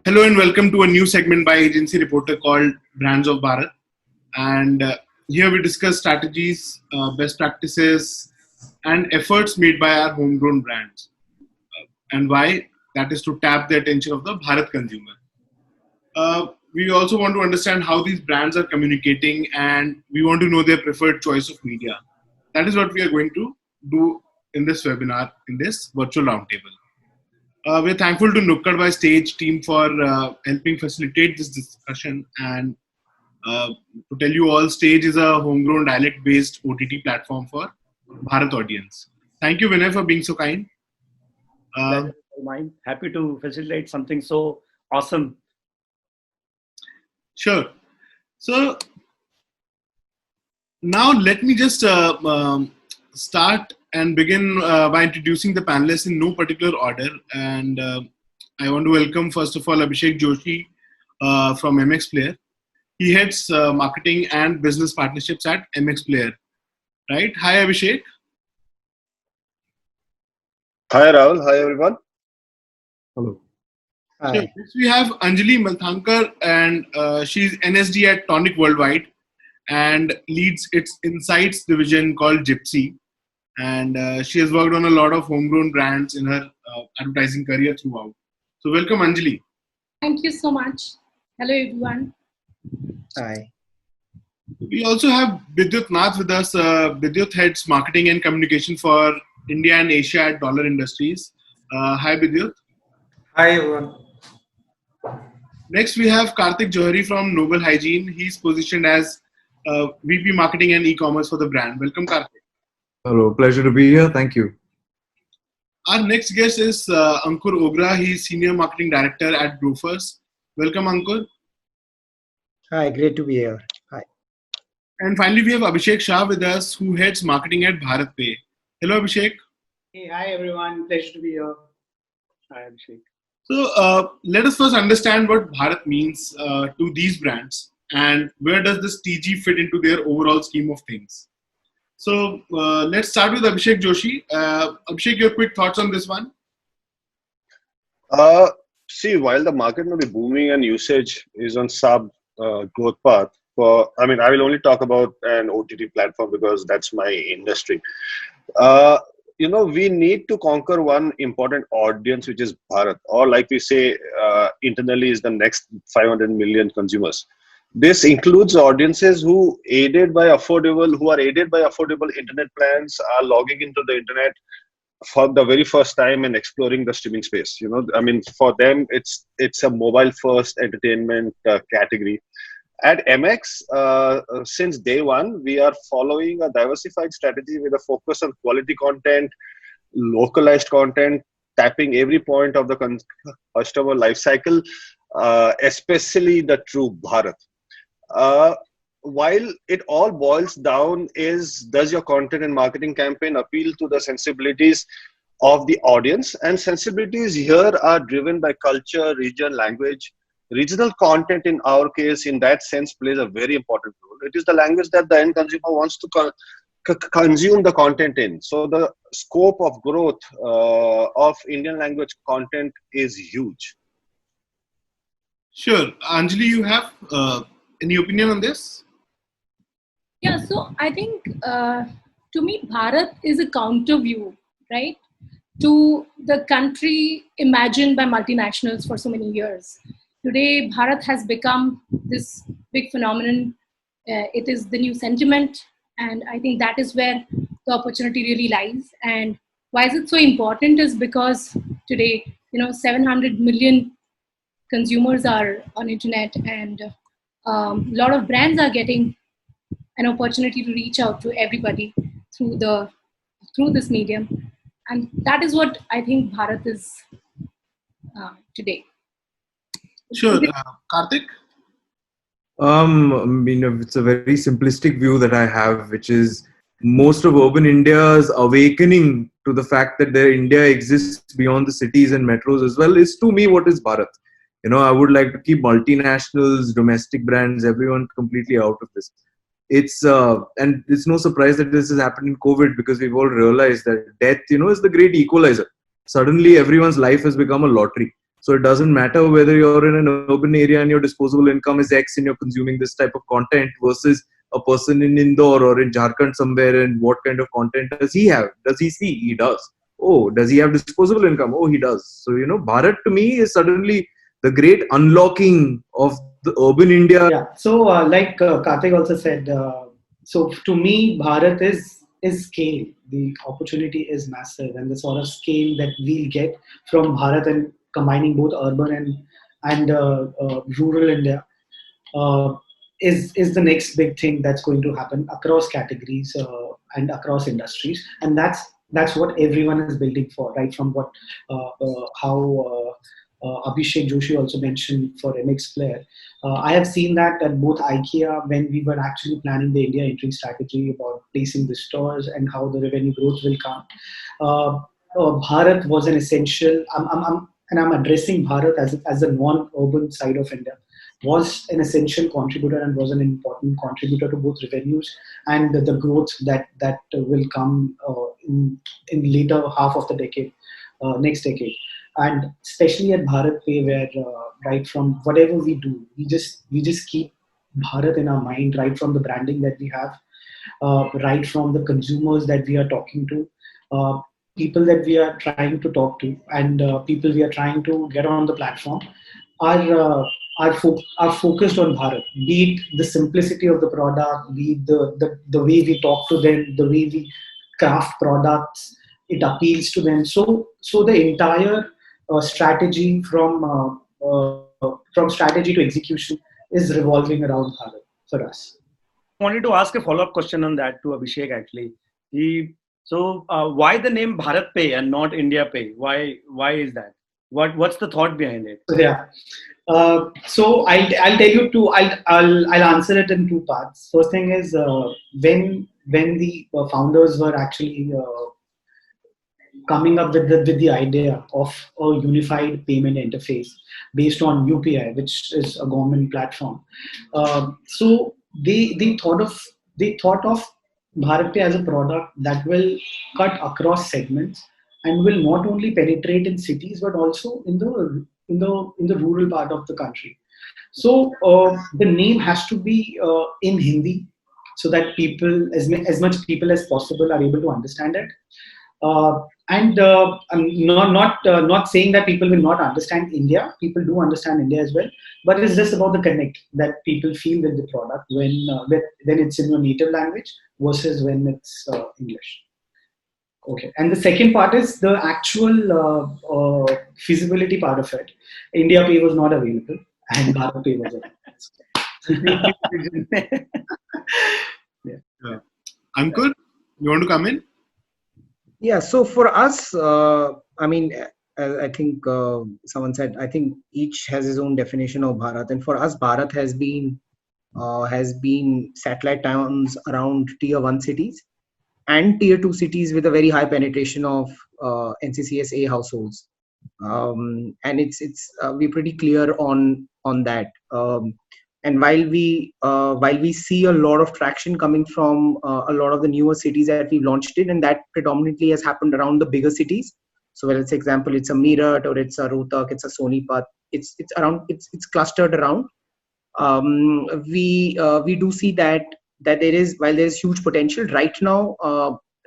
Hello and welcome to a new segment by Agency Reporter called Brands of Bharat. And here we discuss strategies, best practices, and efforts made by our homegrown brands. And why? That is to tap the attention of the Bharat consumer. We also want to understand how these brands are communicating, and we want to know their preferred choice of media. That is what we are going to do in this webinar, in this virtual roundtable. We're thankful to Nukkad by Stage team for helping facilitate this discussion. And to tell you all, Stage is a homegrown dialect-based OTT platform for Bharat audience. Thank you, Vinay, for being so kind. Pleasure of mine. Happy to facilitate something so awesome. Sure. So now let me just start and begin by introducing the panelists in no particular order. And I want to welcome, first of all, Abhishek Joshi from MX Player. He heads marketing and business partnerships at MX Player. Right? Hi, Abhishek. Hi, Rahul. Hi, everyone. Hello. Hi. So next we have Anjali Malthankar, and she's NSD at Tonic Worldwide and leads its insights division called Gypsy. And she has worked on a lot of homegrown brands in her advertising career throughout. So welcome, Anjali. Thank you so much. Hello, everyone. Hi. We also have Vidyut Nath with us. Vidyut heads marketing and communication for India and Asia at Dollar Industries. Hi, Vidyut. Hi, everyone. Next, we have Karthik Johari from Noble Hygiene. He's positioned as VP Marketing and E-commerce for the brand. Welcome, Karthik. Hello, pleasure to be here. Thank you. Our next guest is Ankur Ogra. He's Senior Marketing Director at Grofers. Welcome, Ankur. Hi, great to be here. Hi. And finally, we have Abhishek Shah with us, who heads marketing at BharatPe. Hello, Abhishek. Hey, hi, everyone. Pleasure to be here. Hi, Abhishek. So let us first understand what Bharat means to these brands and where does this TG fit into their overall scheme of things. So let's start with Abhishek Joshi. Abhishek, your quick thoughts on this one? See, while the market may be booming and usage is on sub growth path, I will only talk about an OTT platform because that's my industry. We need to conquer one important audience, which is Bharat, or like we say internally, is the next 500 million consumers. This includes audiences who are aided by affordable internet plans, are logging into the internet for the very first time and exploring the streaming space. For them, it's a mobile first entertainment category. At MX, since day one, we are following a diversified strategy with a focus on quality content, localized content, tapping every point of the customer life cycle, especially the true Bharat. While it all boils down is, does your content and marketing campaign appeal to the sensibilities of the audience? And sensibilities here are driven by culture, region, language. Regional content, in our case, in that sense, plays a very important role. It is the language that the end consumer wants to consume the content in. So the scope of growth of Indian language content is huge. Sure. Anjali, you have any opinion on this? Yeah, so I think to me, Bharat is a counter view, right, to the country imagined by multinationals for so many years. Today, Bharat has become this big phenomenon. It is the new sentiment, and I think that is where the opportunity really lies. And why is it so important is because today, 700 million consumers are on internet, and a lot of brands are getting an opportunity to reach out to everybody through this medium, and that is what I think Bharat is today. Sure, Karthik. It's a very simplistic view that I have, which is most of urban India is awakening to the fact that India exists beyond the cities and metros as well. Is to me what is Bharat. I would like to keep multinationals, domestic brands, everyone completely out of this. And it's no surprise that this has happened in COVID, because we've all realized that death, is the great equalizer. Suddenly everyone's life has become a lottery. So it doesn't matter whether you're in an urban area and your disposable income is X and you're consuming this type of content versus a person in Indore or in Jharkhand somewhere, and what kind of content does he have? Does he see? He does. Oh, does he have disposable income? Oh, he does. So, Bharat to me is suddenly the great unlocking of the urban India. Yeah. So, like Karthik also said, so to me, Bharat is scale. The opportunity is massive, and the sort of scale that we'll get from Bharat and combining both urban and rural India is the next big thing that's going to happen across categories and across industries, and that's what everyone is building for, right? From what how Abhishek Joshi also mentioned for MX Player. I have seen that at both IKEA when we were actually planning the India entry strategy about placing the stores and how the revenue growth will come. Bharat was an essential. I'm addressing Bharat as a non-urban side of India, was an essential contributor and was an important contributor to both revenues and the growth that will come in later half of the decade, next decade. And especially at Bharat Pay, where right from whatever we do, we just keep Bharat in our mind, right from the branding that we have, right from the consumers that we are talking to, people that we are trying to talk to, and people we are trying to get on the platform are focused on Bharat. Be it the simplicity of the product, be it the way we talk to them, the way we craft products, it appeals to them. So the entire strategy from strategy to execution is revolving around Bharat for us. I wanted to ask a follow-up question on that to Abhishek actually. Why the name Bharat Pay and not India Pay? Why is that? What's the thought behind it? Yeah. So I'll tell you two. I'll answer it in two parts. First thing is when the founders were actually coming up with the idea of a unified payment interface based on UPI, which is a government platform. So they thought of Bharat Pay as a product that will cut across segments and will not only penetrate in cities but also in the rural part of the country. So the name has to be in Hindi so that people, as much people as possible, are able to understand it. I'm not saying that people will not understand India. People do understand India as well, but it's just about the connect that people feel with the product when it's in your native language versus when it's English. Okay, and the second part is the actual feasibility part of it. India Pay was not available, and Bharat Pay was available. Yeah. Ankur, you want to come in? Yeah, so for us, I think someone said, I think each has his own definition of Bharat. And for us, Bharat has been satellite towns around tier 1 cities and tier 2 cities with a very high penetration of NCCSA households. And we're pretty clear on that. And while we see a lot of traction coming from a lot of the newer cities that we've launched in, and that predominantly has happened around the bigger cities. So whether it's example, it's a Meerut or it's a Rohtak, it's a Sonipat, it's clustered around. We do see that there is, while there is huge potential right now,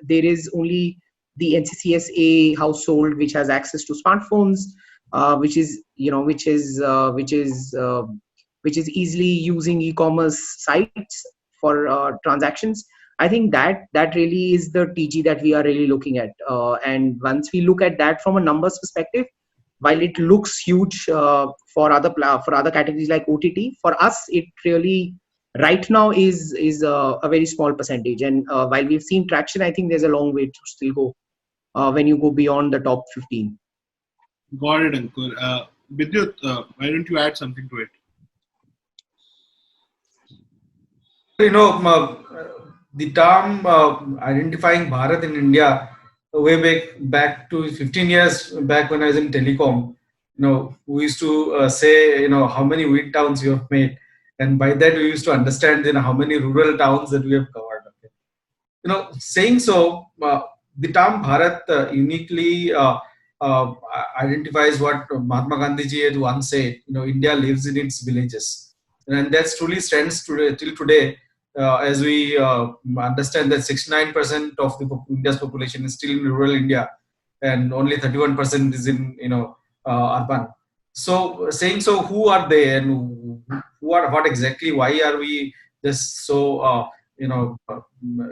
there is only the NCCSA household which has access to smartphones, which is easily using e-commerce sites for transactions. I think that really is the TG that we are really looking at. And once we look at that from a numbers perspective, while it looks huge for other categories like OTT, for us it really right now is a very small percentage. And while we've seen traction, I think there's a long way to still go when you go beyond the top 15. Got it, Ankur. Vidyut, why don't you add something to it? The term identifying Bharat in India way back to 15 years back when I was in telecom, we used to say, how many wind towns you have made. And by that we used to understand, how many rural towns that we have covered. Okay. Saying so, the term Bharat uniquely identifies what Mahatma Gandhi ji had once said. India lives in its villages, and that's truly stands today, till today. As we understand that 69% of India's population is still in rural India, and only 31% is in urban. So saying so, who are they, and who are what exactly? Why are we just so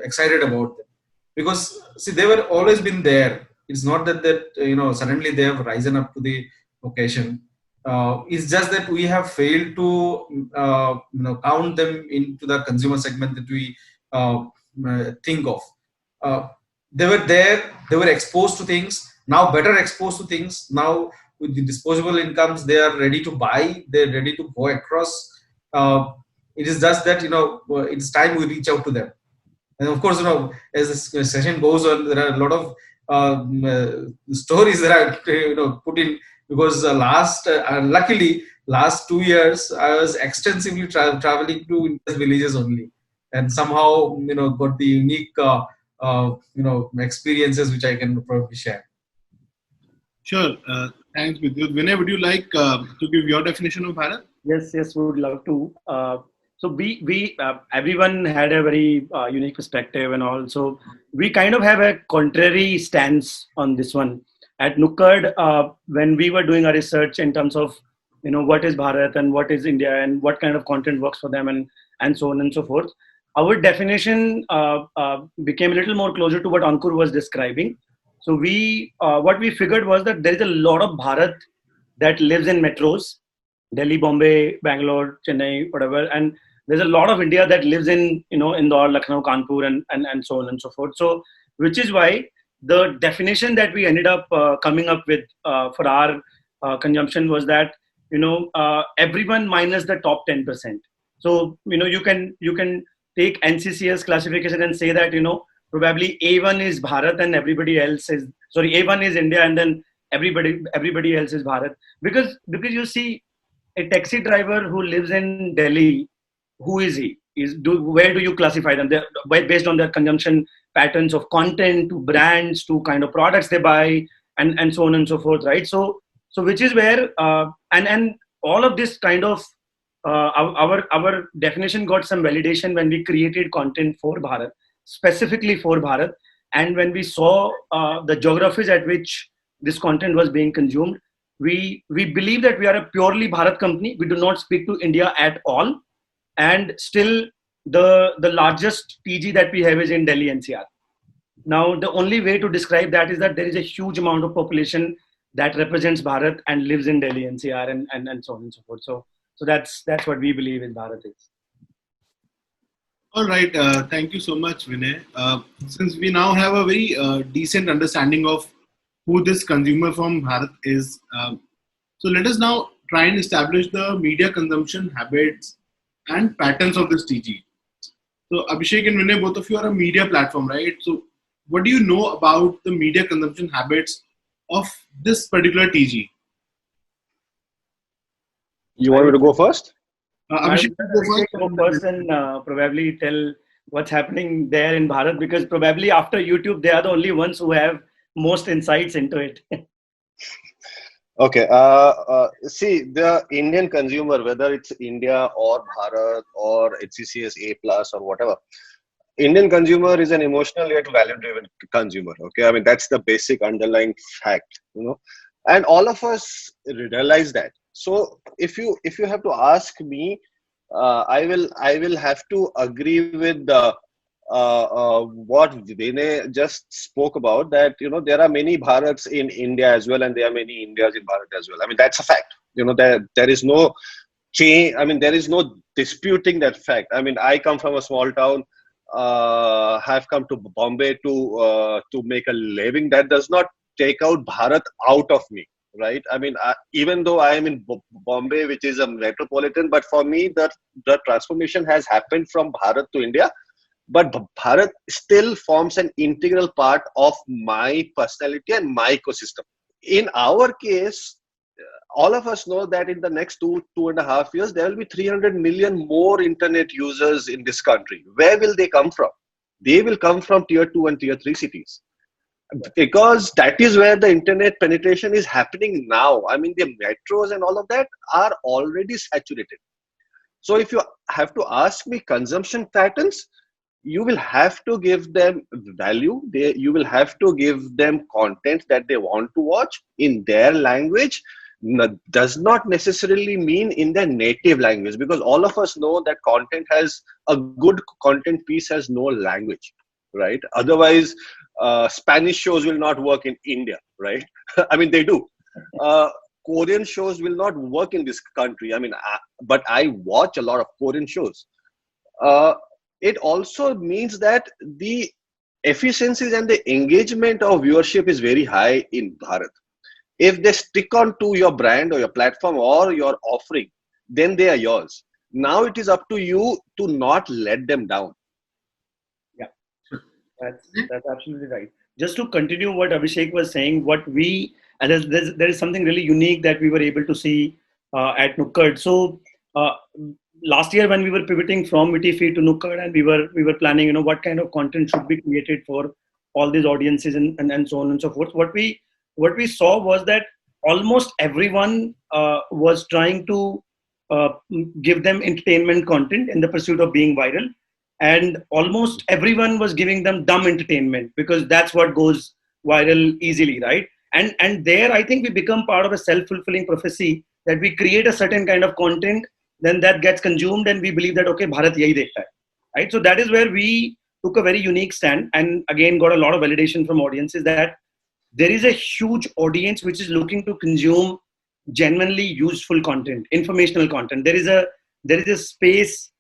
excited about them? Because see, they were always been there. It's not that suddenly they have risen up to the occasion. It's just that we have failed to count them into the consumer segment that we think of. Uh, they were there. They were exposed to things. Now better exposed to things. Now with the disposable incomes, they are ready to buy. They're ready to go across. It is just that it's time we reach out to them. And of course, as this session goes on, there are a lot of stories that are put in, because luckily last 2 years I was extensively traveling to India's villages only, and somehow got the unique experiences which I can probably share. Sure. Thanks, Vidyut. Vinay, would you like to give your definition of Bharat? Yes, we would love to. So we everyone had a very unique perspective, and also we kind of have a contrary stance on this one. At Nukkad, when we were doing our research in terms of what is Bharat and what is India and what kind of content works for them, and so on and so forth, our definition became a little more closer to what Ankur was describing. So what we figured was that there is a lot of Bharat that lives in metros, Delhi, Bombay, Bangalore, Chennai, whatever, and there's a lot of India that lives in Indore, Lucknow, Kanpur, and so on and so forth. So which is why the definition that we ended up coming up with for our consumption was that everyone minus the top 10%. So you can take NCCS classification and say that probably A1 is Bharat and everybody else is A1 is India and then everybody else is Bharat, because you see a taxi driver who lives in Delhi, who is he? Where do you classify them? Based on their consumption patterns of content, to brands, to kind of products they buy, and so on and so forth, right? So which is where and all of this kind of our definition got some validation when we created content for Bharat, specifically for Bharat, and when we saw the geographies at which this content was being consumed, we believe that we are a purely Bharat company. We do not speak to India at all, and still the largest TG that we have is in Delhi NCR. Now the only way to describe that is that there is a huge amount of population that represents Bharat and lives in Delhi NCR and so on and so forth. So that's what we believe is Bharat is. All right. Thank you so much, Vinay. Since we now have a very decent understanding of who this consumer from Bharat is, so let us now try and establish the media consumption habits and patterns of this TG. So Abhishek and Vinay, both of you are a media platform, right? So what do you know about the media consumption habits of this particular TG? You want me to go first? Abhishek, go first and probably tell what's happening there in Bharat, because probably after YouTube, they are the only ones who have most insights into it. Okay. See, the Indian consumer, whether it's India or Bharat or HCCS A plus or whatever, Indian consumer is an emotional yet value-driven consumer. Okay, I mean that's the basic underlying fact, and all of us realize that. So if you have to ask me, I will have to agree with what Vinay just spoke about, that there are many Bharats in India as well, and there are many Indias in Bharat as well. I mean that's a fact. There is no change. I mean there is no disputing that fact. I mean I come from a small town, have come to Bombay to make a living. That does not take out Bharat out of me, right? I mean even though I am in Bombay, which is a metropolitan, but for me the transformation has happened from Bharat to India. But Bharat still forms an integral part of my personality and my ecosystem. In our case, all of us know that in the next 2.5 years, there will be 300 million more internet users in this country. Where will they come from? They will come from tier 2 and tier 3 cities. Because that is where the internet penetration is happening now. I mean, the metros and all of that are already saturated. So if you have to ask me consumption patterns, you will have to give them value. You will have to give them content that they want to watch in their language. Does not necessarily mean in their native language, because all of us know that content has a good content piece has no language, right? Otherwise, Spanish shows will not work in India, right? I mean, they do. Korean shows will not work in this country. I mean, but I watch a lot of Korean shows. It also means that the efficiencies and the engagement of viewership is very high in Bharat. If they stick on to your brand or your platform or your offering, then they are yours. Now it is up to you to not let them down. Yeah, that's absolutely right. Just to continue what Abhishek was saying, and there is something really unique that we were able to see at Nukkad. So last year when we were pivoting from Mitifeed to Nukkad, and we were planning, what kind of content should be created for all these audiences and so on and so forth. What we saw was that almost everyone was trying to give them entertainment content in the pursuit of being viral, and almost everyone was giving them dumb entertainment because that's what goes viral easily, right? And there I think we become part of a self-fulfilling prophecy that we create a certain kind of content, then that gets consumed, and we believe that okay, Bharat yahi dekhta hai, right? So that is where we took a very unique stand, and again got a lot of validation from audiences that there is a huge audience which is looking to consume genuinely useful content, informational content. There is a space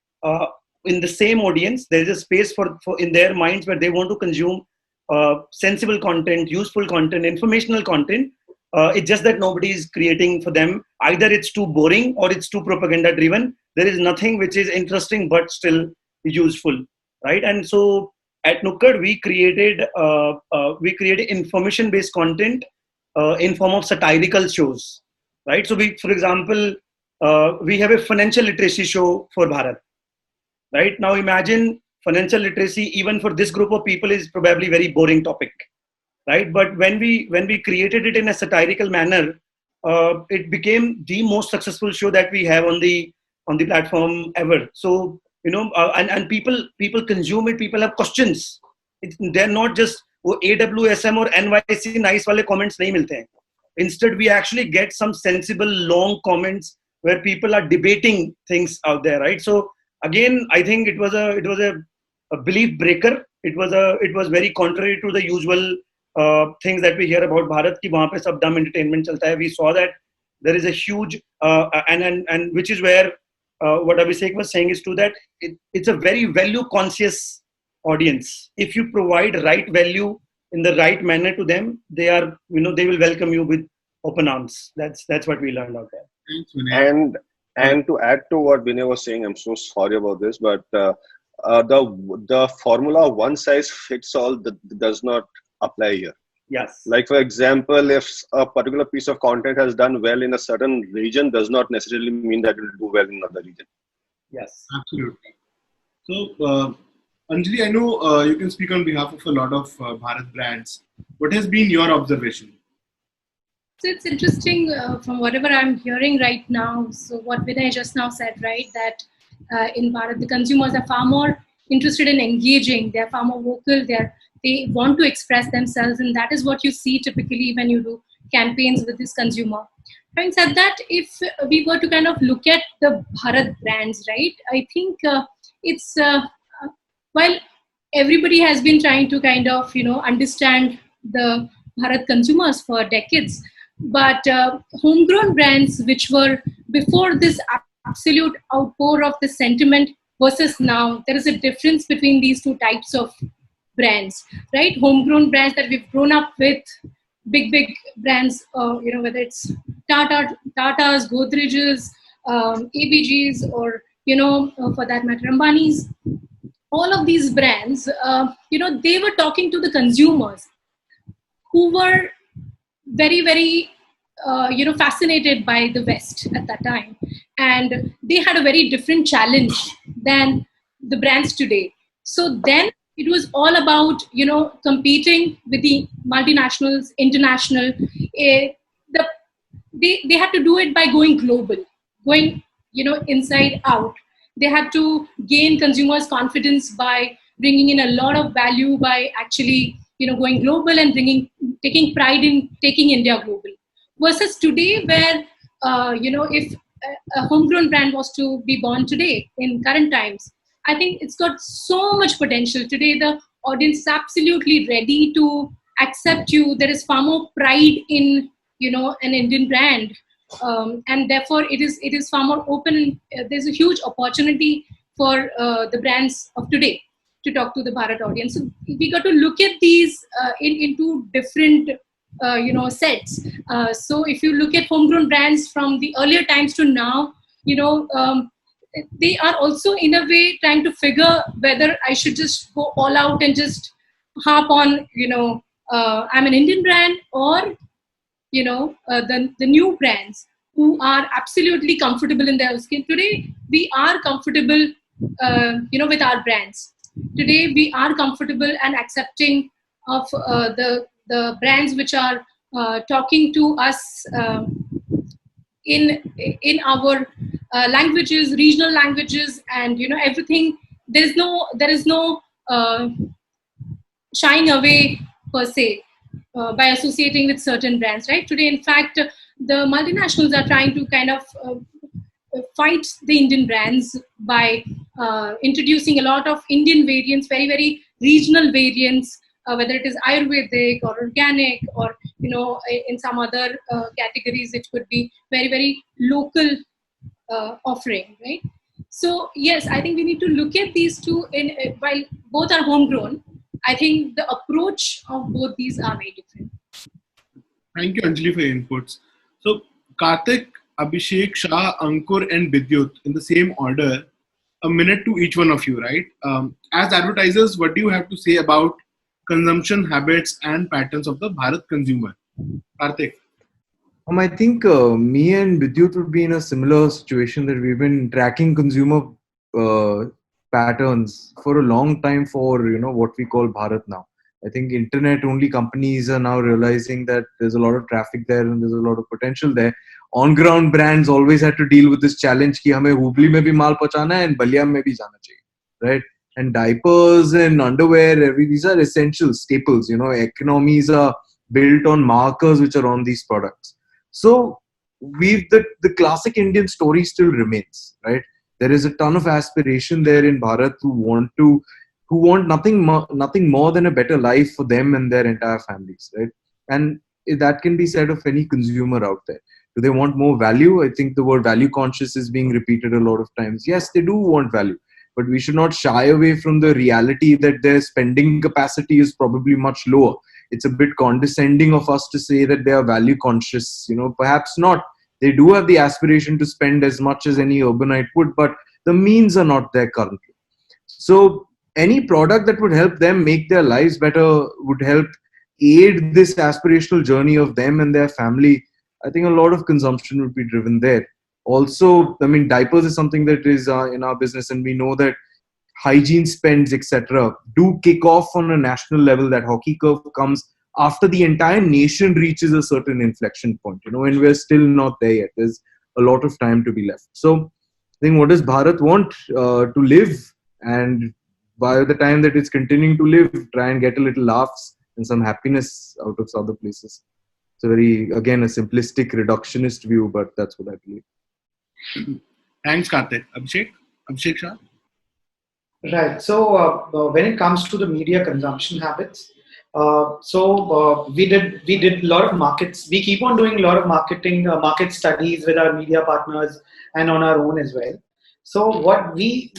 in the same audience. There is a space for in their minds where they want to consume sensible content, useful content, informational content. It's just that nobody is creating for them. Either it's too boring or it's too propaganda driven. There is nothing which is interesting but still useful, right? And so at Nukkad, we created information-based content in form of satirical shows, right? So for example, we have a financial literacy show for Bharat, right? Now imagine financial literacy, even for this group of people, is probably very boring topic, right? But when we created it in a satirical manner, it became the most successful show that we have on the platform ever. So and people consume it. People have questions. They're not just AWSM or NYC nice wale comments nahi milte hain. Instead, we actually get some sensible long comments where people are debating things out there, right? So again, I think it was a belief breaker. It was very contrary to the usual things that we hear about Bharat ki wahan pe sab dumb entertainment chalta hai. We saw that there is a huge and which is where what Abhishek was saying is true, that it's a very value conscious audience. If you provide right value in the right manner to them, they will welcome you with open arms. That's what we learned out there. Thanks, Vinay. And to add to what Vinay was saying, I'm so sorry about this, but the formula one size fits all does not apply here. Yes. Like for example, if a particular piece of content has done well in a certain region, does not necessarily mean that it will do well in another region. Yes. Absolutely. So, Anjali, I know you can speak on behalf of a lot of Bharat brands. What has been your observation? So it's interesting from whatever I'm hearing right now. So what Vinay just now said, right, that in Bharat, the consumers are far more interested in engaging. They're far more vocal. They want to express themselves, and that is what you see typically when you do campaigns with this consumer. Having said that, if we were to kind of look at the Bharat brands, right, I think it's while everybody has been trying to kind of understand the Bharat consumers for decades, but homegrown brands which were before this absolute outpour of the sentiment versus now, there is a difference between these two types of brands, right? Homegrown brands that we've grown up with, big brands, whether it's Tatas, Godrej's, ABG's, or for that matter, Ambani's. All of these brands, they were talking to the consumers who were very, very, fascinated by the West at that time, and they had a very different challenge than the brands today. So then it was all about, competing with the multinationals, international. The they had to do it by going global, going, inside out. They had to gain consumers' confidence by bringing in a lot of value, by actually, going global and taking pride in taking India global. Versus today, where, if a homegrown brand was to be born today in current times, I think it's got so much potential. Today, the audience is absolutely ready to accept you. There is far more pride in, an Indian brand, and therefore it is far more open. There's a huge opportunity for the brands of today to talk to the Bharat audience. So we got to look at these into different sets. So if you look at homegrown brands from the earlier times to now, they are also in a way trying to figure whether I should just go all out and just harp on, I'm an Indian brand, or the new brands who are absolutely comfortable in their skin. Today we are comfortable with our brands. Today we are comfortable and accepting of the brands which are talking to us in our languages, regional languages, and everything. There is no shying away per se by associating with certain brands, right? Today, in fact, the multinationals are trying to kind of fight the Indian brands by introducing a lot of Indian variants, very, very regional variants, whether it is Ayurvedic or organic, or in some other categories, it could be very, very local offering, right? So yes, I think we need to look at these two. While both are homegrown, I think the approach of both these are very different. Thank you, Anjali, for your inputs. So, Karthik, Abhishek, Shah, Ankur, and Vidyut, in the same order, a minute to each one of you, right? As advertisers, what do you have to say about consumption habits and patterns of the Bharat consumer? Karthik. I think me and Vidyut would be in a similar situation, that we've been tracking consumer patterns for a long time for what we call Bharat now. I think internet only companies are now realizing that there's a lot of traffic there and there's a lot of potential there. On ground brands always had to deal with this challenge कि हमें हुबली में भी माल पहुंचाना है and Ballia में भी जाना चाहिए, right? And diapers and underwear, these are essential staples. Economies are built on markers which are on these products. So the classic Indian story still remains, right? There is a ton of aspiration there in Bharat who want nothing more than a better life for them and their entire families, right? And that can be said of any consumer out there. Do they want more value? I think the word value conscious is being repeated a lot of times. Yes, they do want value, but we should not shy away from the reality that their spending capacity is probably much lower. It's a bit condescending of us to say that they are value conscious. Perhaps not. They do have the aspiration to spend as much as any urbanite would, but the means are not there currently. So any product that would help them make their lives better, would help aid this aspirational journey of them and their family, I think a lot of consumption would be driven there. Also, diapers is something that is in our business, and we know that hygiene spends, etc., do kick off on a national level. That hockey curve comes after the entire nation reaches a certain inflection point, and we're still not there yet. There's a lot of time to be left. So I think, what does Bharat want? To live, and by the time that it's continuing to live, try and get a little laughs and some happiness out of other places. It's a very, again, a simplistic reductionist view, but that's what I believe. Thanks, Karthik. Abhishek Shah? Right. So when it comes to the media consumption habits, we did a lot of markets. We keep on doing a lot of market studies with our media partners and on our own as well. So what we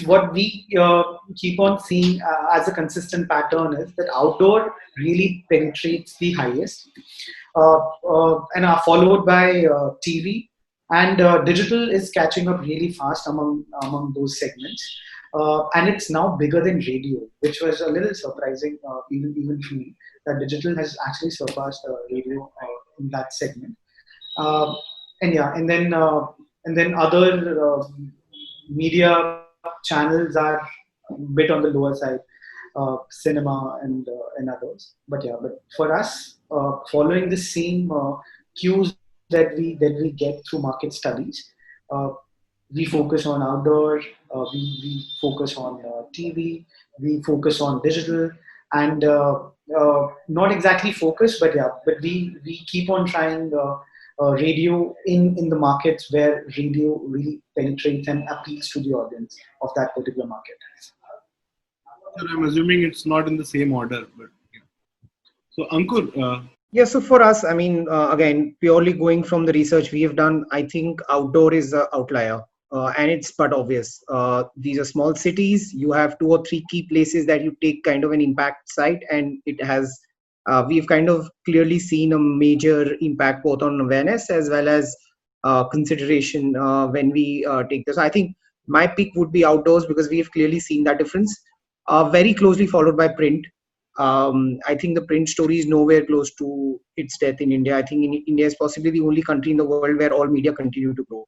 keep on seeing as a consistent pattern is that outdoor really penetrates the highest, and are followed by TV, and digital is catching up really fast among those segments. And it's now bigger than radio, which was a little surprising, even for me, that digital has actually surpassed radio in that segment. And then other media channels are a bit on the lower side. cinema and others. But yeah, but for us, following the same cues that we get through market studies, uh, we focus on outdoor, we focus on TV, we focus on digital, and not exactly focus, but yeah, but we keep on trying radio in the markets where radio really penetrates and appeals to the audience of that particular market. Sir, I'm assuming it's not in the same order, but yeah. So Ankur, Yeah, so for us, I mean, again, purely going from the research we have done, I think outdoor is the outlier. And it's but obvious. These are small cities. You have 2 or 3 key places that you take kind of an impact site, and it has. We've kind of clearly seen a major impact both on awareness as well as consideration when we take this. I think my pick would be outdoors because we have clearly seen that difference. Very closely followed by print. I think the print story is nowhere close to its death in India. I think India is possibly the only country in the world where all media continue to grow.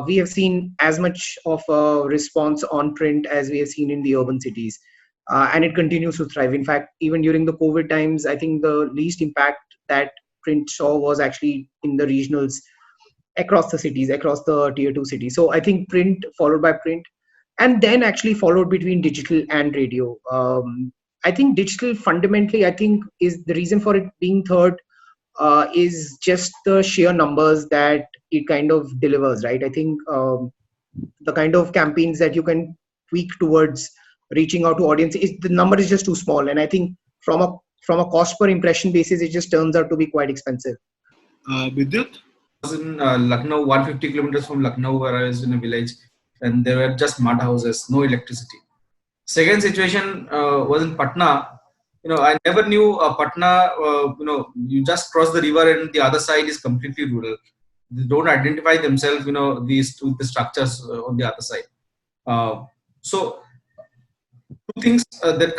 We have seen as much of a response on print as we have seen in the urban cities, and it continues to thrive. In fact, even during the COVID times, I think the least impact that print saw was actually in the regionals across the cities, across the tier 2 cities. So I think print followed by print, and then actually followed between digital and radio. I think digital fundamentally, I think, is the reason for it being third is just the sheer numbers that it kind of delivers, right? I think the kind of campaigns that you can tweak towards reaching out to audience the number is just too small, and I think from a cost per impression basis, it just turns out to be quite expensive. Vidyut? I was in Lucknow, 150 kilometers from Lucknow, where I was in a village, and there were just mud houses, no electricity. Second situation was in Patna. I never knew Patna. You just cross the river, and the other side is completely rural. They don't identify themselves. The structures on the other side. So two things that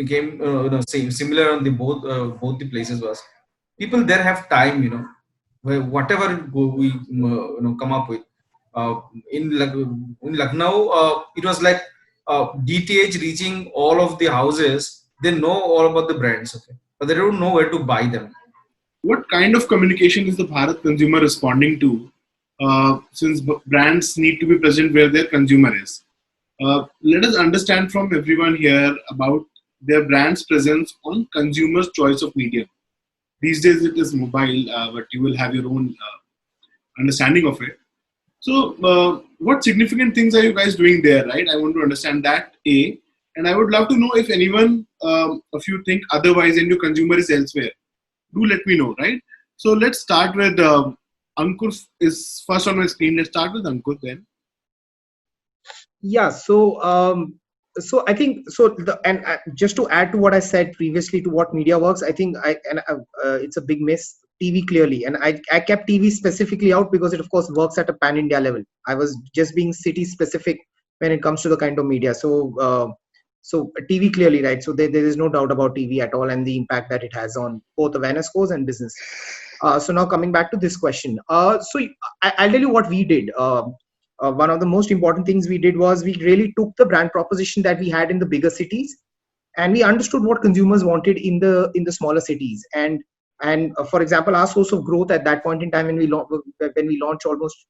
came similar on the both the places was people there have time. Where whatever we come up with. In Lucknow, it was like DTH reaching all of the houses. They know all about the brands, okay, but they don't know where to buy them. What kind of communication is the Bharat consumer responding to? Since brands need to be present where their consumer is. Let us understand from everyone here about their brand's presence on consumers' choice of media. These days it is mobile, but you will have your own understanding of it. So, what significant things are you guys doing there, right? I want to understand that, A. And I would love to know if anyone of you think otherwise and your consumer is elsewhere. Do let me know, right? So, let's start with Ankur is first on my screen. Let's start with Ankur then. Yeah, so I think so. Just to add to what I said previously to what media works, I think it's a big miss. TV clearly, and I kept TV specifically out because it of course works at a pan India level. I was just being city specific when it comes to the kind of media. So TV clearly, right? So there is no doubt about TV at all and the impact that it has on both awareness scores and business. So now coming back to this question, I'll tell you what we did. One of the most important things we did was we really took the brand proposition that we had in the bigger cities, and we understood what consumers wanted in the smaller cities. And for example, our source of growth at that point in time when we launched almost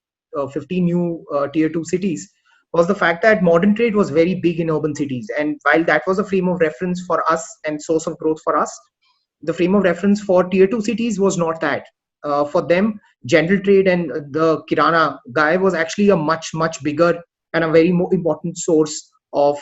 15 new tier 2 cities was the fact that modern trade was very big in urban cities. And while that was a frame of reference for us and source of growth for us, the frame of reference for tier 2 cities was not that. For them, general trade and the kirana guy was actually a much bigger and a very more important source of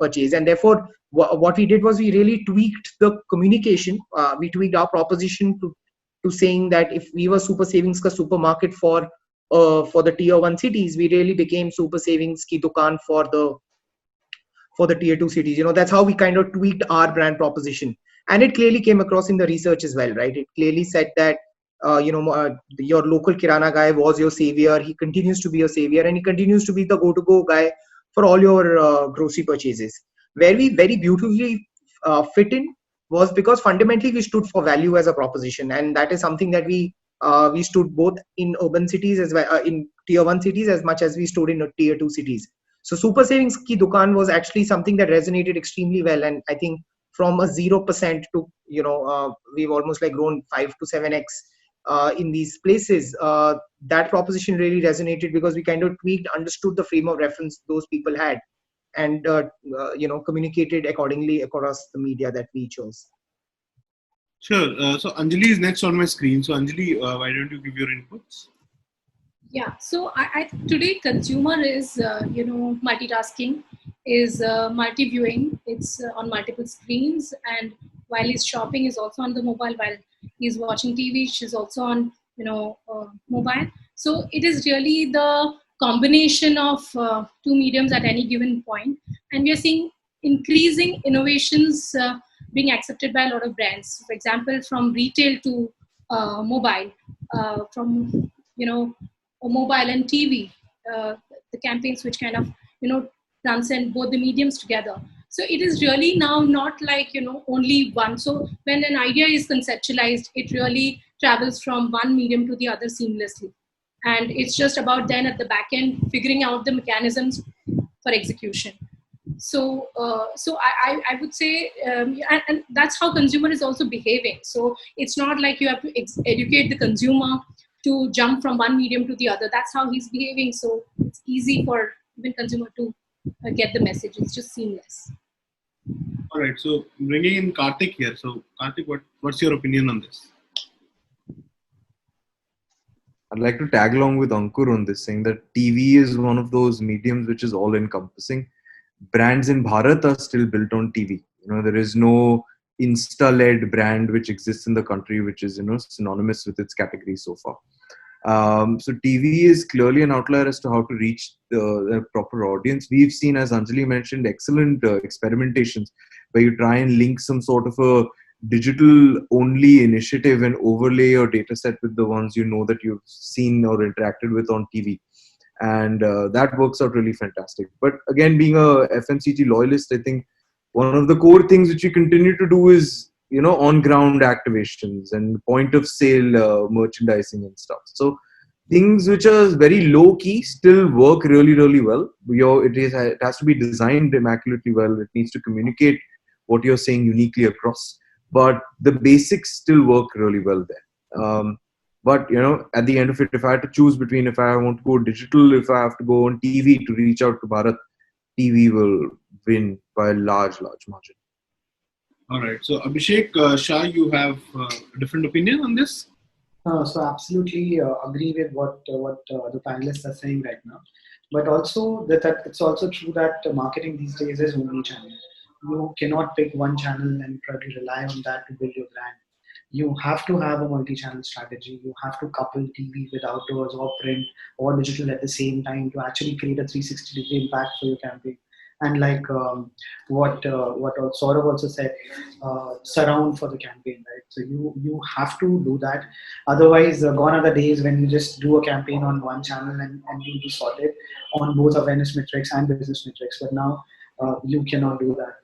purchase. And therefore, what we did was we really tweaked the communication. We tweaked our proposition to saying that if we were super savings ka supermarket for the tier 1 cities, we really became super savings ki dukaan for the tier 2 cities. That's how we kind of tweaked our brand proposition, and it clearly came across in the research as well, right? It clearly said that your local kirana guy was your savior. He continues to be your savior, and he continues to be the go-to-go guy for all your grocery purchases. Where we very beautifully fit in was because fundamentally we stood for value as a proposition, and that is something that we stood both in urban cities as well in tier 1 cities as much as we stood in tier 2 cities. So Super Savings Ki Dukaan was actually something that resonated extremely well, and I think from a 0% to we've almost like grown 5 to 7x in these places. That proposition really resonated because we kind of tweaked, understood the frame of reference those people had, and communicated accordingly across the media that we chose. Sure. So Anjali is next on my screen. So Anjali, why don't you give your inputs? Yeah, so I think today consumer is, multitasking, is multi-viewing. It's on multiple screens, and while he's shopping, he's also on the mobile. While he's watching TV, she's also on, mobile. So it is really the combination of two mediums at any given point, and we are seeing increasing innovations being accepted by a lot of brands. For example, from retail to mobile, from mobile and TV, the campaigns which kind of transcend both the mediums together. So it is really now not like only one. So when an idea is conceptualized, it really travels from one medium to the other seamlessly, and it's just about then at the back end figuring out the mechanisms for execution. So I would say, and that's how consumer is also behaving. So it's not like you have to educate the consumer to jump from one medium to the other. That's how he's behaving. So it's easy for even consumer to get the message. It's just seamless. All right. So bringing in Karthik here. So Karthik, what's your opinion on this? I'd like to tag along with Ankur on this, saying that TV is one of those mediums which is all encompassing. Brands in Bharat are still built on TV. There is no Insta-led brand which exists in the country which is synonymous with its category so far. So TV is clearly an outlier as to how to reach the proper audience. We've seen, as Anjali mentioned, excellent experimentations where you try and link some sort of a digital only initiative and overlay your data set with the ones that you've seen or interacted with on TV. And that works out really fantastic. But again, being a FMCG loyalist, I think one of the core things which we continue to do is on ground activations and point of sale merchandising and stuff. So things which are very low key still work really, really well. It has to be designed immaculately well. It needs to communicate what you're saying uniquely across, but the basics still work really well there. But at the end of it, if I had to choose between if I want to go digital, if I have to go on TV to reach out to Bharat, TV will win by a large margin. All right. So Abhishek Shah, you have a different opinion on this? So absolutely agree with what the panelists are saying right now. But also that it's also true that marketing these days is omni-channel. You cannot pick one channel and probably rely on that to build your brand. You have to have a multi-channel strategy. You have to couple TV with outdoors or print or digital at the same time to actually create a 360-degree impact for your campaign. And like what Saurav also said, surround for the campaign, right? So you have to do that. Otherwise, gone are the days when you just do a campaign on one channel and you'll be sorted on both awareness metrics and business metrics. But now you cannot do that.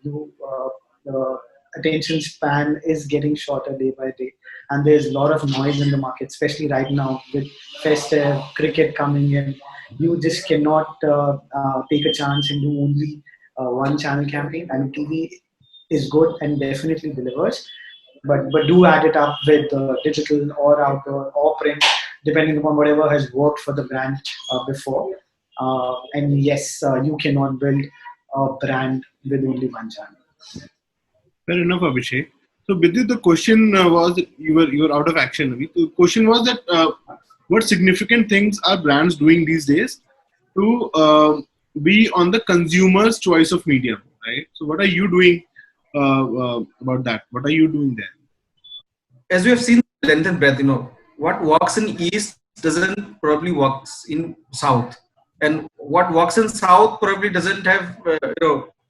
The attention span is getting shorter day by day, and there's a lot of noise in the market, especially right now with festive cricket coming in. You just cannot take a chance and do only one channel campaign. I mean, TV is good and definitely delivers, but do add it up with digital or outdoor or print, depending upon whatever has worked for the brand before. And yes, you cannot build a brand with only one channel. Fair enough, Abhishek. So Vidyut, the question was, you were out of action. The question was that what significant things are brands doing these days to be on the consumer's choice of medium, right? So what are you doing about that? What are you doing there? As we have seen length and breadth, what works in East doesn't probably works in South, and what works in South probably doesn't have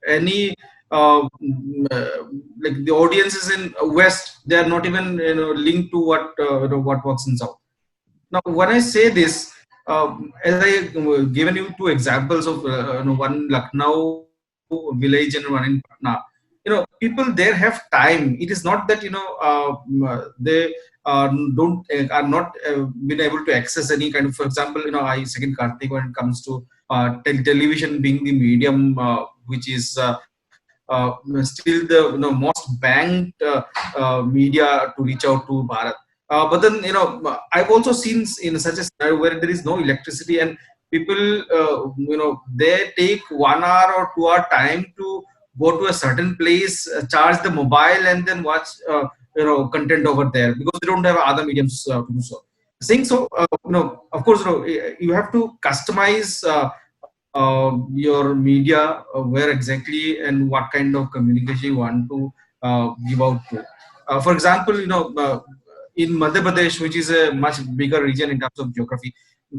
any like the audiences in West. They are not even linked to what works in South. Now, when I say this, as I given you two examples of one Lucknow village and one in Patna, people there have time. It is not that they don't are not been able to access any kind of, for example, I second Karthik when it comes to television being the medium which is still the most banked media to reach out to Bharat. But then I've also seen in such a scenario where there is no electricity and people they take 1 hour or 2 hour time to go to a certain place, charge the mobile, and then watch content over there because they don't have other mediums to do so. Saying so, of course, you have to customize your media, where exactly and what kind of communication you want to give out to. For example, in Madhya Pradesh, which is a much bigger region in terms of geography,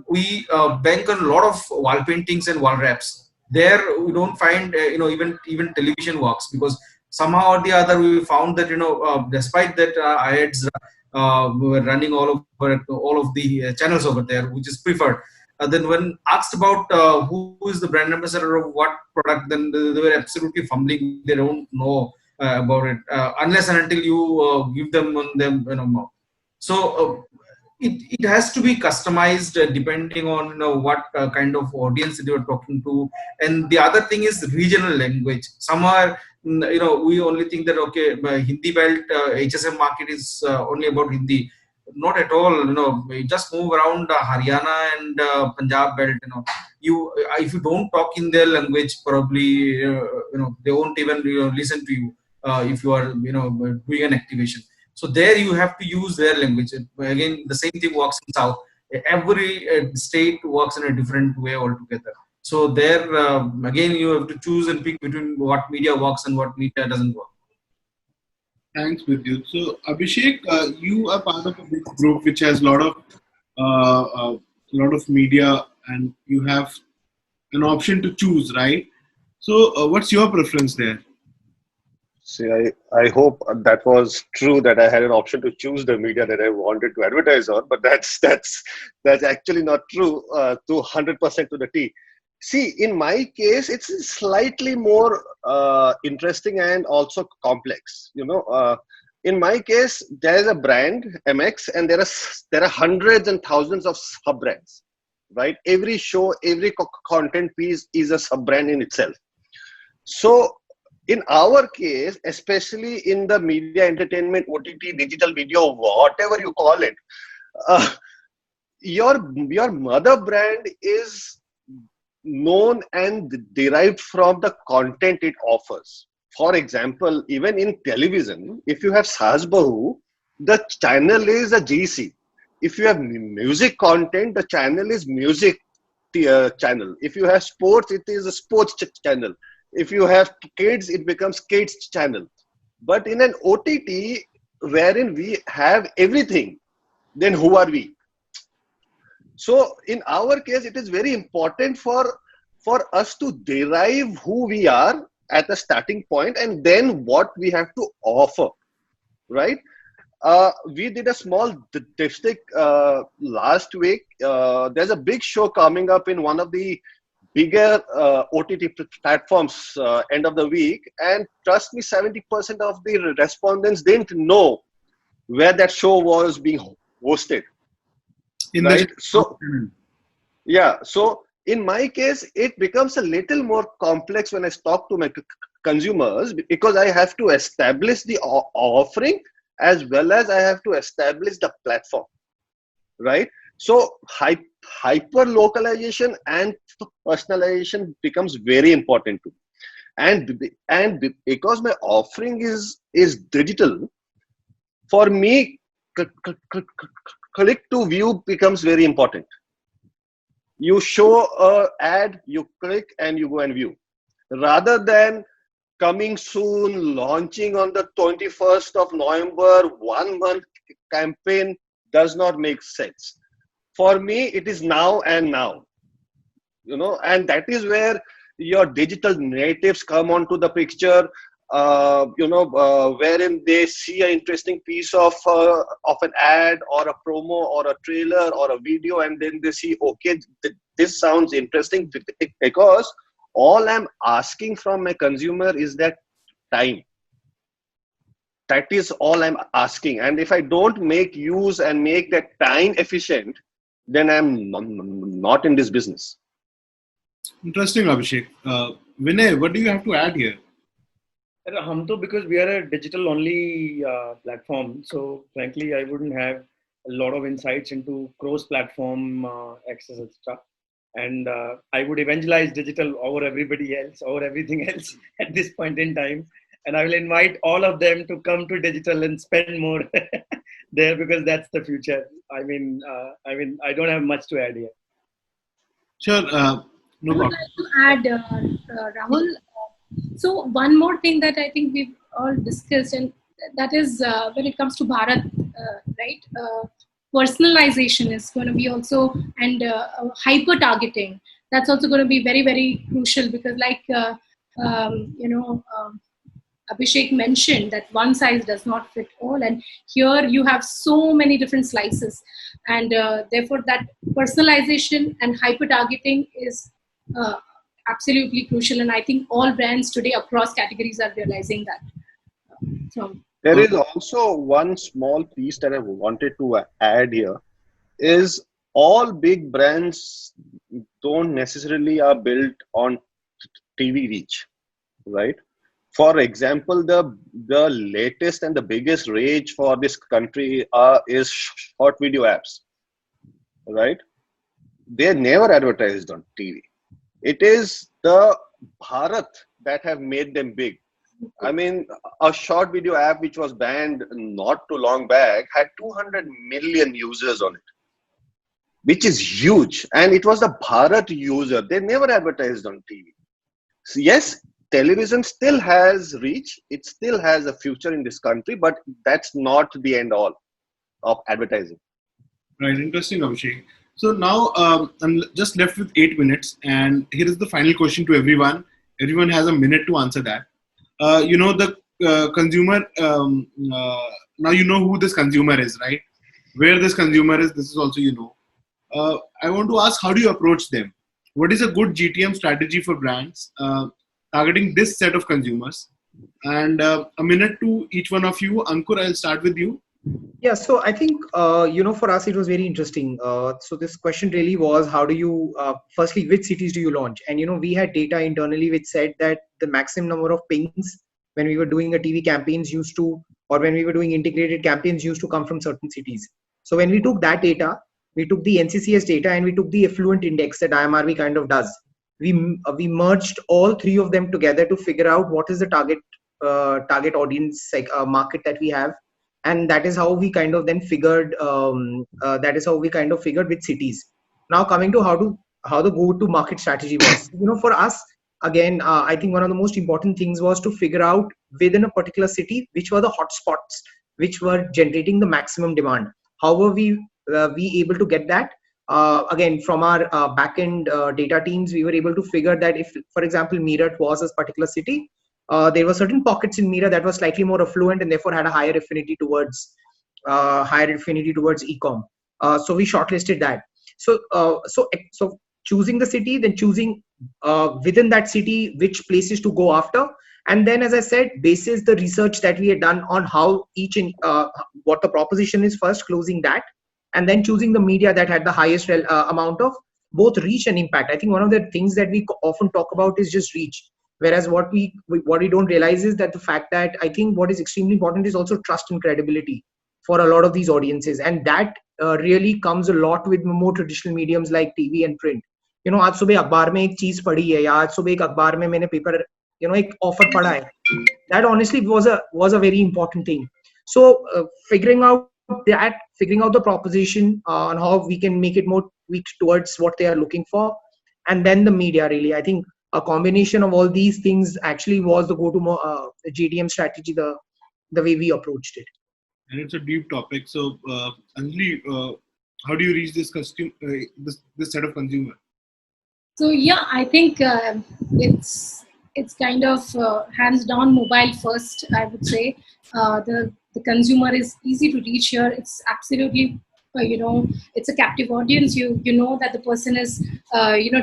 we bank on a lot of wall paintings and wall wraps. There, we don't find even television works because somehow or the other we found that despite that ads were running all of the channels over there, which is preferred. Then when asked about who is the brand ambassador of what product, then they were absolutely fumbling. They don't know about it unless and until you give them on them more. So it has to be customized depending on what kind of audience that you're talking to. And the other thing is regional language. Some are we only think that okay, Hindi belt HSM market is only about Hindi. Not at all. You just move around Haryana and Punjab belt. You if you don't talk in their language, probably they won't even listen to you if you are doing an activation. So there you have to use their language. Again, the same thing works in South. Every state works in a different way altogether. So there again you have to choose and pick between what media works and what media doesn't work. Thanks, Vidyut. So, Abhishek, you are part of a big group which has a lot of media, and you have an option to choose, right? So, what's your preference there? See, I hope that was true that I had an option to choose the media that I wanted to advertise on, but that's actually not true to 100% to the T. See, in my case, it's slightly more interesting and also complex. In my case, there is a brand MX, and there are hundreds and thousands of sub brands, right? Every show, every content piece is a sub brand in itself. So, in our case, especially in the media, entertainment, OTT, digital video, whatever you call it, your mother brand is known and derived from the content it offers. For example, even in television, if you have Saas Bahu, the channel is a GC. If you have music content, the channel is music channel. If you have sports, it is a sports channel. If you have kids, it becomes kids channel. But in an OTT, wherein we have everything, then who are we? So in our case, it is very important for us to derive who we are at the starting point and then what we have to offer, right? We did a small statistic last week. There's a big show coming up in one of the bigger OTT platforms end of the week, and trust me, 70% of the respondents didn't know where that show was being hosted. Right? So, yeah. So in my case, it becomes a little more complex when I talk to my consumers because I have to establish the offering as well as I have to establish the platform, right? So hyper localization and personalization becomes very important too. And because my offering is digital, for me, click to view becomes very important. You show an ad, you click and you go and view. Rather than coming soon, launching on the 21st of November, 1 month campaign does not make sense. For me, it is now and now, and that is where your digital natives come onto the picture, wherein they see an interesting piece of an ad or a promo or a trailer or a video, and then they see, okay, this sounds interesting, because all I'm asking from my consumer is that time That is all I'm asking. And if I don't make use and make that time efficient, then I'm not in this business. Interesting, Abhishek. Vinay, what do you have to add here? Because we are a digital only platform, so frankly, I wouldn't have a lot of insights into cross platform access, etc. And I would evangelize digital over everybody else, over everything else at this point in time. And I will invite all of them to come to digital and spend more there, because that's the future. I mean, I don't have much to add here. Sure. No I would problem. like to add, Rahul. So one more thing that I think we've all discussed, and that is when it comes to Bharat, right? Personalization is going to be also, and hyper targeting. That's also going to be very, very crucial, because, like Abhishek mentioned, that one size does not fit all, and here you have so many different slices, and therefore that personalization and hyper targeting is absolutely crucial, and I think all brands today across categories are realizing that. So There is also one small piece that I wanted to add here is all big brands don't necessarily are built on TV reach, right? For example, the latest and the biggest rage for this country is short video apps, right? They're never advertised on TV. It is the Bharat that have made them big. I mean, a short video app which was banned not too long back had 200 million users on it, which is huge. And it was the Bharat user. They never advertised on TV. So yes, television still has reach. It still has a future in this country, but that's not the end all of advertising. Right. Interesting, Abhishek. So now I'm just left with 8 minutes, and here is the final question to everyone. Everyone has a minute to answer that. The consumer, now you know who this consumer is, right? Where this consumer is, this is also I want to ask, how do you approach them? What is a good GTM strategy for brands targeting this set of consumers? And a minute to each one of you. Ankur, I'll start with you. Yeah, so I think, for us, it was very interesting. So this question really was, how do you, firstly, which cities do you launch? And, we had data internally which said that the maximum number of pings when we were doing a TV campaigns or when we were doing integrated campaigns used to come from certain cities. So when we took that data, we took the NCCS data and we took the affluent index that IMRB kind of does. We merged all three of them together to figure out what is the target audience market that we have. And that is how we kind of then figured. With cities. Now coming to how the go-to-market strategy was. For us, again, I think one of the most important things was to figure out within a particular city which were the hotspots which were generating the maximum demand. How were we able to get that? Again, from our back-end data teams, we were able to figure that if, for example, Meerut was a particular city, there were certain pockets in Meerut that were slightly more affluent and therefore had a higher affinity towards e-com. So we shortlisted that. So choosing the city, then choosing within that city which places to go after, and then, as I said, basis the research that we had done on how what the proposition is first, closing that, and then choosing the media that had the highest amount of both reach and impact. I think one of the things that we often talk about is just reach. Whereas what we don't realize is that the fact that I think what is extremely important is also trust and credibility for a lot of these audiences. And that really comes a lot with more traditional mediums like TV and print. आज सुबह अखबार में एक चीज पढ़ी है या आज सुबह एक अखबार में मैंने पेपर एक ऑफर पढ़ा है. That honestly was a very important thing. So figuring out the proposition on how we can make it more tweaked towards what they are looking for, and then the media really. I think a combination of all these things actually was the go-to GTM strategy, the way we approached it. And it's a deep topic. So, Anjali, how do you reach this set of consumer? So yeah, I think it's kind of hands down mobile first. I would say the consumer is easy to reach here. It's absolutely it's a captive audience. You know that the person is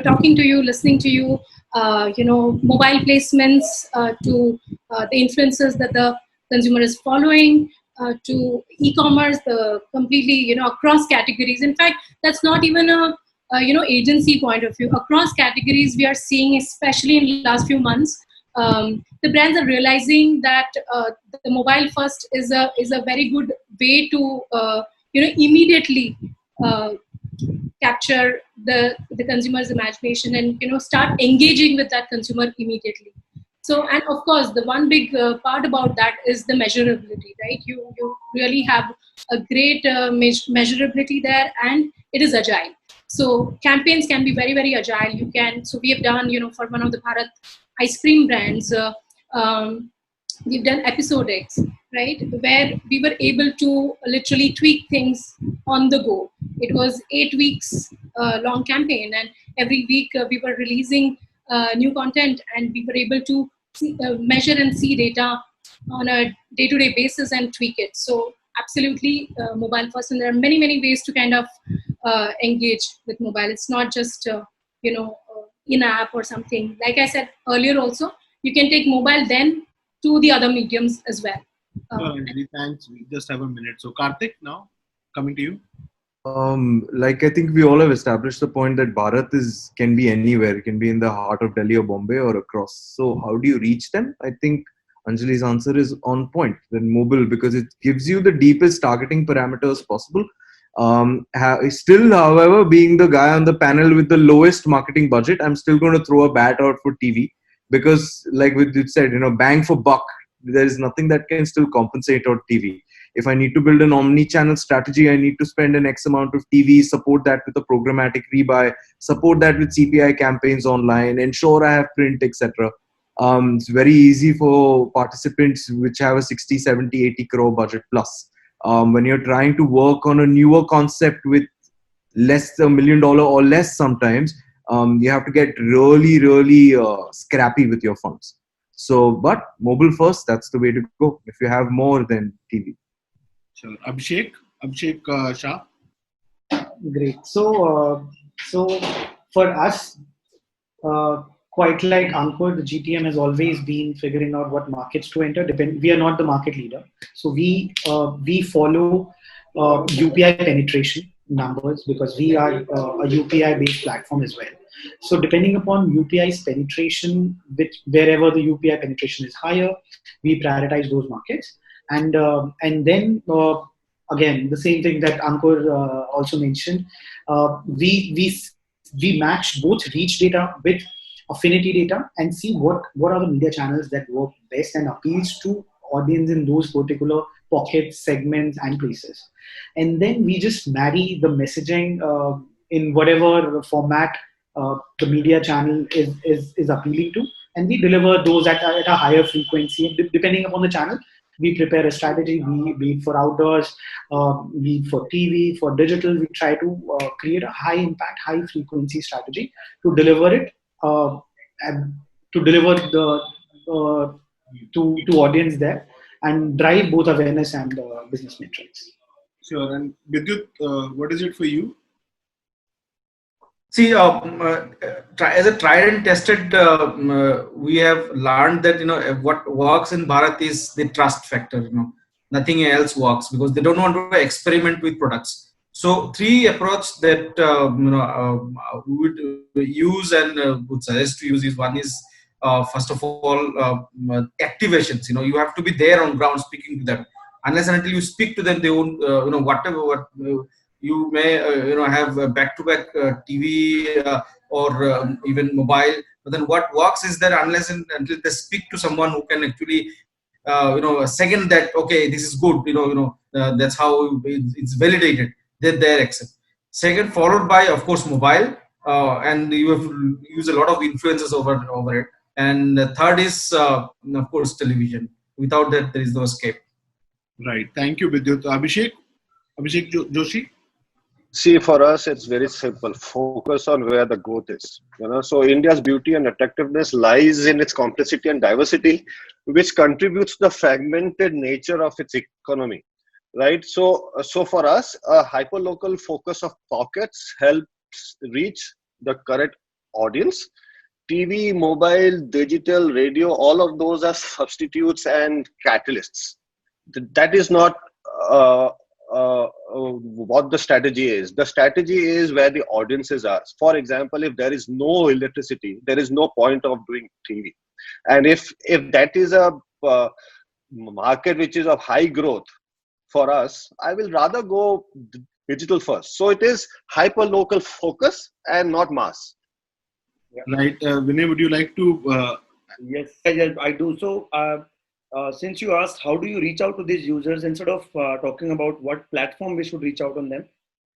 talking to you, listening to you. Mobile placements to the influencers that the consumer is following, to e-commerce, the completely, across categories. In fact, that's not even a agency point of view. Across categories, we are seeing, especially in the last few months, the brands are realizing that the mobile first is a very good way to immediately capture the consumer's imagination and start engaging with that consumer immediately. So, and of course, the one big part about that is the measurability, right? You really have a great measurability there, and it is agile. So campaigns can be very, very agile. So we have done, for one of the Bharat ice cream brands, we've done episodics, right? Where we were able to literally tweak things on the go. It was 8 weeks long campaign, and every week we were releasing new content, and we were able to measure and see data on a day-to-day basis and tweak it. So absolutely mobile first, and there are many, many ways to kind of engage with mobile. It's not just in-app or something. Like I said earlier also, you can take mobile then to the other mediums as well. Anjali, thanks. We just have a minute. So Karthik, now coming to you. Like I think we all have established the point that Bharat can be anywhere. It can be in the heart of Delhi or Bombay or across. So how do you reach them? I think Anjali's answer is on point. Then mobile, because it gives you the deepest targeting parameters possible. Still, however, being the guy on the panel with the lowest marketing budget, I'm still going to throw a bat out for TV, because like you said, bang for buck, there is nothing that can still compensate on TV. If I need to build an omni-channel strategy, I need to spend an X amount of TV, support that with a programmatic rebuy, support that with CPI campaigns online, ensure I have print, etc. It's very easy for participants which have a 60, 70, 80 crore budget plus. When you're trying to work on a newer concept with less than $1 million or less sometimes, you have to get really, really scrappy with your funds. So, but mobile first, that's the way to go if you have more than TV. Sure. Abhishek Shah. Great. So for us, quite like Ankur, the GTM has always been figuring out what markets to enter. We are not the market leader, so we follow UPI penetration numbers, because we are a UPI based platform as well. So depending upon UPI's penetration, wherever the UPI penetration is higher, we prioritize those markets. And then again, the same thing that Ankur also mentioned, we match both reach data with affinity data and see what are the media channels that work best and appeals to audience in those particular pockets, segments, and places. And then we just marry the messaging in whatever format the media channel is appealing to, and we deliver those at a higher frequency. And depending upon the channel, we prepare a strategy, be it for outdoors, be it for TV, for digital. We try to create a high impact, high frequency strategy to deliver it, and to deliver to audience there, and drive both awareness and business metrics. Sure. And Vidyut, what is it for you? See, as a tried and tested, we have learned that what works in Bharat is the trust factor. Nothing else works, because they don't want to experiment with products. So, three approach that we would use and would suggest to use is: one is first of all activations. You have to be there on ground speaking to them. Unless and until you speak to them, they won't. You may have back-to-back TV or even mobile. But then what works is that unless and until they speak to someone who can actually second that, okay, this is good. That's how it's validated. They accept. Second, followed by, of course, mobile, and you have to use a lot of influences over it. And the third is, of course, television. Without that, there is no escape. Right. Thank you, Vidyut. Abhishek Joshi. See, for us, it's very simple. Focus on where the growth is. So India's beauty and attractiveness lies in its complexity and diversity, which contributes to the fragmented nature of its economy. Right. So for us, a hyperlocal focus of pockets helps reach the correct audience. TV, mobile, digital, radio, all of those are substitutes and catalysts. that is not what the strategy is. The strategy is where the audiences are. For example, if there is no electricity, there is no point of doing TV. And if that is a market which is of high growth for us, I will rather go digital first. So it is hyper local focus and not mass. Right. Vinay, would you like to? Yes, I do. So, since you asked, how do you reach out to these users instead of talking about what platform we should reach out on them,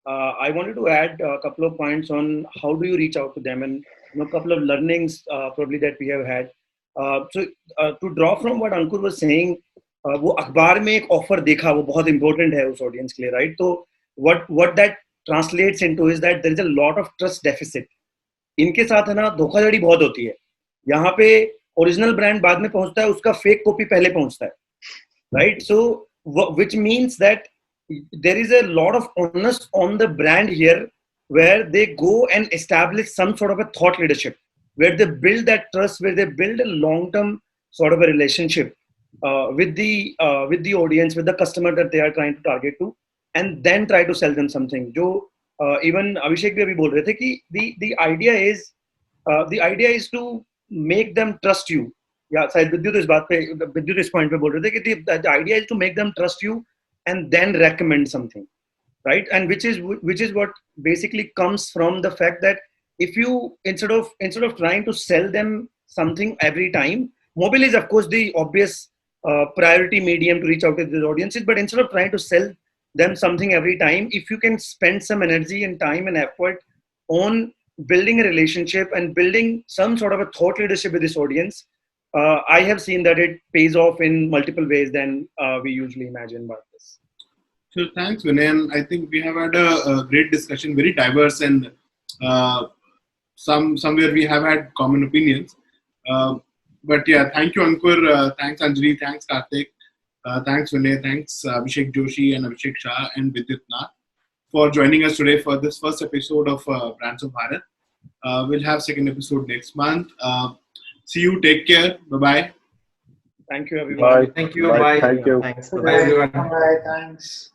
I wanted to add a couple of points on how do you reach out to them and a couple of learnings probably that we have had. So, to draw from what Ankur was saying, वो अखबार में एक offer देखा वो बहुत important है उस audience के लिए राइट तो what that translates into is that there is a lot of trust deficit. इनके साथ है ना धोखाधड़ी बहुत होती है यहाँ पे ओरिजिनल ब्रांड बाद में पहुंचता है उसका फेक कॉपी पहले पहुंचता है right so which means that there is a lot of onus on the brand here where they go and establish some sort of a thought leadership where they build that trust where they build a long-term sort of a relationship with the audience with the customer that they are trying to target to and then try to sell them something जो even Abhishek भी अभी बोल रहे थे कि the idea is to make them trust you या शायद विद्युत इस point पे बोल रहे थे कि the idea is to make them trust you and then recommend something right and which is what basically comes from the fact that if you instead of trying to sell them something every time mobile is of course the obvious priority medium to reach out to the audiences but instead of trying to sell them something every time if you can spend some energy and time and effort on building a relationship and building some sort of a thought leadership with this audience I have seen that it pays off in multiple ways than we usually imagine about this. So thanks, Vinay. And I think we have had a great discussion, very diverse, and somewhere we have had common opinions. But yeah, thank you, Ankur. Thanks, Anjali. Thanks, Karthik. Thanks, Vinay. Thanks, Abhishek Joshi and Abhishek Shah and Vidyut Nath for joining us today for this first episode of Brands of Bharat. We'll have second episode next month. See you. Take care. Bye-bye. Thank you, everyone. Bye. Thank you. Bye. Bye. Thank you. Thanks. Bye, everyone. Bye. Thanks.